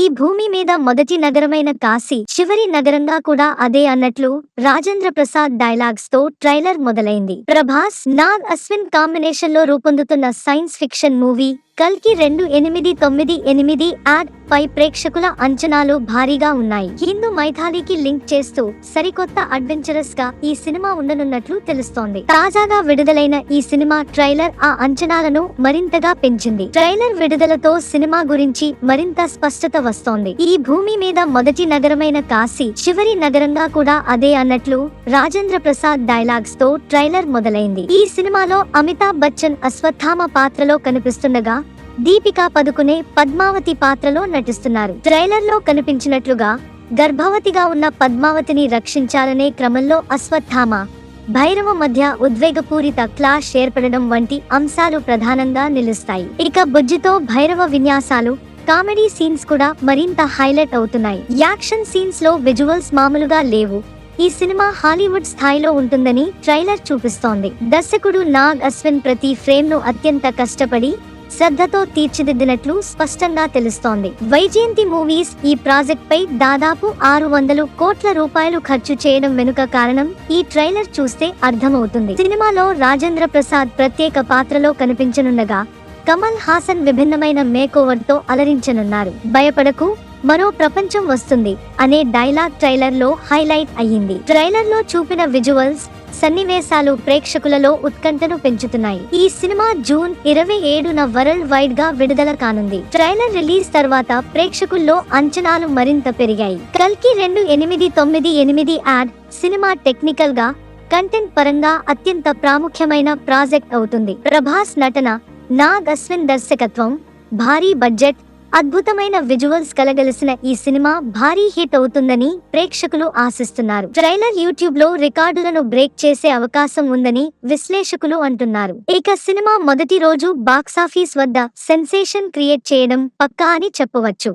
ఈ భూమి మీద మొదటి నగరమైన కాశీ చివరి నగరంగా కూడా అదే అన్నట్లు రాజేంద్ర ప్రసాద్ డైలాగ్స్ తో ట్రైలర్ మొదలైంది. ప్రభాస్, నాగ్ అశ్విన్ కాంబినేషన్ లో రూపొందుతున్న సైన్స్ ఫిక్షన్ మూవీ కల్కి 2898 యాడ్ పై ప్రేక్షకుల అంచనాలు భారీగా ఉన్నాయి. హిందూ మైథాలీకి లింక్ చేస్తూ సరికొత్త అడ్వెంచరస్ గా ఈ సినిమా ఉండనున్నట్లు తెలుస్తోంది. తాజాగా విడుదలైన ఈ సినిమా ట్రైలర్ ఆ అంచనాలను మరింతగా పెంచింది. ట్రైలర్ విడుదలతో సినిమా గురించి మరింత స్పష్టత వస్తోంది. ఈ భూమి మీద మొదటి నగరమైన కాశీ చివరి నగరంగా కూడా అదే అన్నట్లు రాజేంద్ర ప్రసాద్ డైలాగ్స్ తో ట్రైలర్ మొదలైంది. ఈ సినిమాలో అమితాబ్ బచ్చన్ అశ్వత్థామ పాత్రలో కనిపిస్తుండగా దీపికా పదుకునే పద్మావతి పాత్రలో నటిస్తున్నారు. ట్రైలర్ లో కనిపించినట్లుగా గర్భవతిగా ఉన్న పద్మావతిని రక్షించాలనే క్రమంలో అశ్వత్థామ, భైరవ మధ్య ఉద్వేగపూరిత క్లాష్ ఏర్పడడం వంటి అంశాలు ప్రధానంగా నిలుస్తాయి. ఇక బుజ్జితో భైరవ విన్యాసాలు, కామెడీ సీన్స్ కూడా మరింత హైలైట్ అవుతున్నాయి. యాక్షన్ సీన్స్ లో విజువల్స్ మామూలుగా లేవు. ఈ సినిమా హాలీవుడ్ స్థాయిలో ఉంటుందని ట్రైలర్ చూపిస్తోంది. దర్శకుడు నాగ్ అశ్విన్ ప్రతి ఫ్రేమ్ ను అత్యంత కష్టపడి శ్రద్ధతో తీర్చిదిద్దినట్లు స్పష్టంగా తెలుస్తోంది. వైజయంతి మూవీస్ ఈ ప్రాజెక్ట్ పై దాదాపు 600 కోట్ల రూపాయలు ఖర్చు చేయడం వెనుక కారణం ఈ ట్రైలర్ చూస్తే అర్థమవుతుంది. సినిమాలో రాజేంద్ర ప్రసాద్ ప్రత్యేక పాత్రలో కనిపించనుండగా కమల్ హాసన్ విభిన్నమైన మేకోవర్ తో అలరించనున్నారు. భయపడకు, మరో ప్రపంచం వస్తుంది అనే డైలాగ్ ట్రైలర్ లో హైలైట్ అయ్యింది. ట్రైలర్ లో చూపిన విజువల్స్, సన్నివేశాలు ప్రేక్షకులలో ఉత్కంఠను పెంచుతున్నాయి. ఈ సినిమా జూన్ 27న వరల్డ్ వైడ్ గా విడుదల కానుంది. ట్రైలర్ రిలీజ్ తర్వాత ప్రేక్షకుల్లో అంచనాలు మరింత పెరిగాయి. కల్కి 2898 యాడ్ సినిమా టెక్నికల్ గా, కంటెంట్ పరంగా అత్యంత ప్రాముఖ్యమైన ప్రాజెక్ట్ అవుతుంది. ప్రభాస్ నటన, నాగ్ అశ్విన్ దర్శకత్వం, భారీ బడ్జెట్, అద్భుతమైన విజువల్స్ కలగలిసిన ఈ సినిమా భారీ హిట్ అవుతుందని ప్రేక్షకులు ఆశిస్తున్నారు. ట్రైలర్ యూట్యూబ్ లో రికార్డులను బ్రేక్ చేసే అవకాశం ఉందని విశ్లేషకులు అంటున్నారు. ఇక సినిమా మొదటి రోజు బాక్సాఫీస్ వద్ద సెన్సేషన్ క్రియేట్ చేయడం పక్కా అని చెప్పవచ్చు.